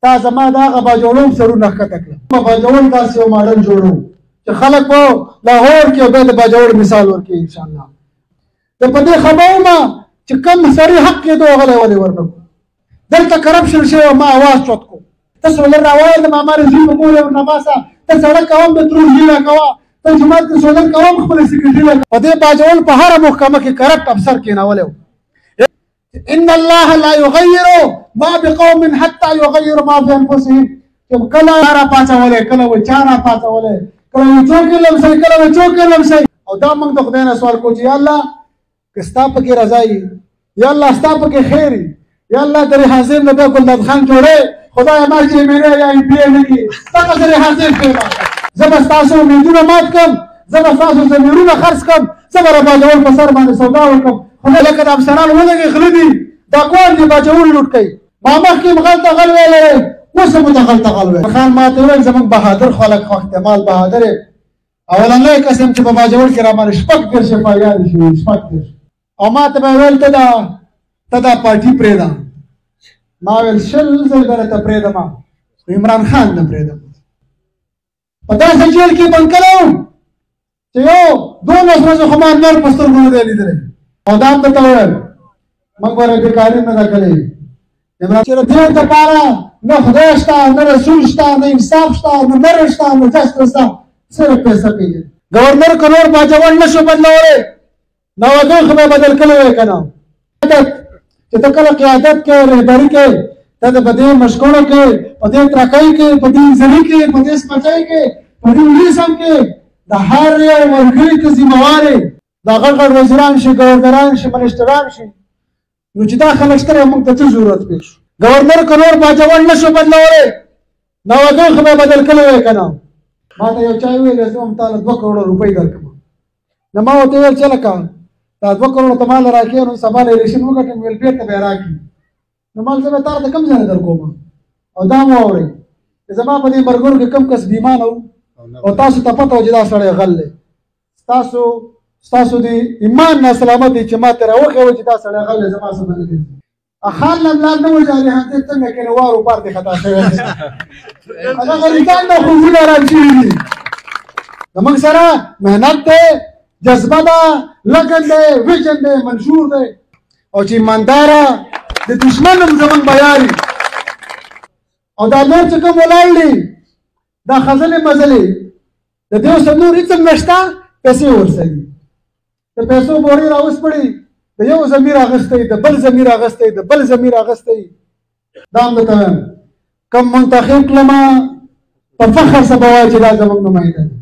تا زما د هغه باجوړو سرونه ښکته کړه. باجوړ داسې یو ماډل جوړو چې خلک په لاهور کې بیا د باجوړ مثال ورکړي انشاءالله. د په دې خبرو ما چې کوم سړي حق کېدو هغه ولې ورنکړو. دلته کرپشن شوی ما اواز چوت کو ته سولر راوایل د ماما رضي په مور او نماسه ته سړک کوم د ترور هیله کوه ته جماعت کې سولر کوم خپل سکرټری په دې باجوړ په هر محکمه کې کرپټ افسر کېناولی و. ان الله لا يغير ما بقوم حتى يغيروا ما في انفسهم. کله را پاڅولی کله و چا را پاڅولی کله و چوکې لمسئ کله و چوکې لمسئ. او دا موږ د خدای نه سوال کوو چې یا الله که ستا پکې رضا وي یا الله ستا پکې خیر وي یا الله د ریحانظم نه بیا ګلداد خان جوړې خدایه ما چې مېنه یا ایم پی اې نه کړي دغه د ریحانظم کړم. زه به ستاسو امیدونه مات کړم زه به ستاسو ضمیرونه خرڅ کړم زه به باجوړ په سر باندې سودا وکړم. خدای لکه د افسران ولګې غله دي دا کور دي باجوړ لوټ کوي. ما مخکې هم غلطه غل ویلی اوس هم ورته غلطه غل ویل. خان ما ته وویل زموږ بهادر خلک خو احتمال بهادر یې اولنی قسم چې په باجوړ کې راباندې شپږ دېرش فریادې شوي شپږ دېرش. او ما ته به یې ویل ته دا پارټي پرېږده. ما ویل شل ځل به درته پرېږدم خو عمران خان نه پرېږدم. په داسې جیل کې بند کړی وم چې یو 12 ورځې خو ما نر په سترګو نه دی لیدلی. او دا هم درته وویل موږ به بېکاري نه ده کړې چې د دې دپاره نه خدای شته نه رسول شته نه انصاف شته نه نر شته نه جسته شته صرف پیسه پېژني. ګورنر که نور باجوړ نه شو بدلولی نوګۍ خو به یې بدل کړی وی که نه. چې ته کله قیادت کې رهبري کې ته د په دې مشکونو کې په دې ترکۍ کې په دې زلي کې په دې سپچۍ کې په دې ولیسم کې د هر یو وګړي ته ذمهوار یې. دا غټ غټ وزیران شي ګورنران شي منسټران شي نو چې دا خلک شته موږ ته څه ضرورت پېښ شو. ګورنر که نور باجوړ نه شو بدلولی نوګۍ خو به یې بدل کړی وی که نه. ما ته یو چا ویل زه هم تاله 2 کروړه روپۍ درکړم. نو ما ورته ویل چې لکه دا 2 کروړه ته مال راکړې نو سبا الیکشن وګټم ویل بېرته به یې راکړي. نو مال زه به تا ته کوم ځای نه درکوم. او دا مو واورئ چې زما په دې ملګرو کې کوم کس بیمانه و او تاسو ته پته وه چې دا سړی غل دی. ستاسو د ایمان نه سلامت دی چې ما ته راوښیوه چې دا سړی غل دی زما څه به نه دی. خان لملال نه و چې ریحانظم څنګه کړې وار و پار دې خطا شوی دی. هغه ریتان نه خوبونه ارام شوي دي. زموږ سره محنت دی جذبه ده لګن دی ویژن دی منشور دی او چې ایمانداره د دشمن هم زموږ به یاري. او دا نور چې کوم ولاړ دي دا خزلې مزلې د دې اوس نور هېڅ هم نشته پیسې ورسوي. د پیسو بورې راوسپړي د یو ضمیر اخیستی د بل ضمیر اخیستی د بل ضمیر اخیستی. دا هم درته وایم کوم منتخب کړمه په فخر سره به وایي چې دا زموږ نماینده دی.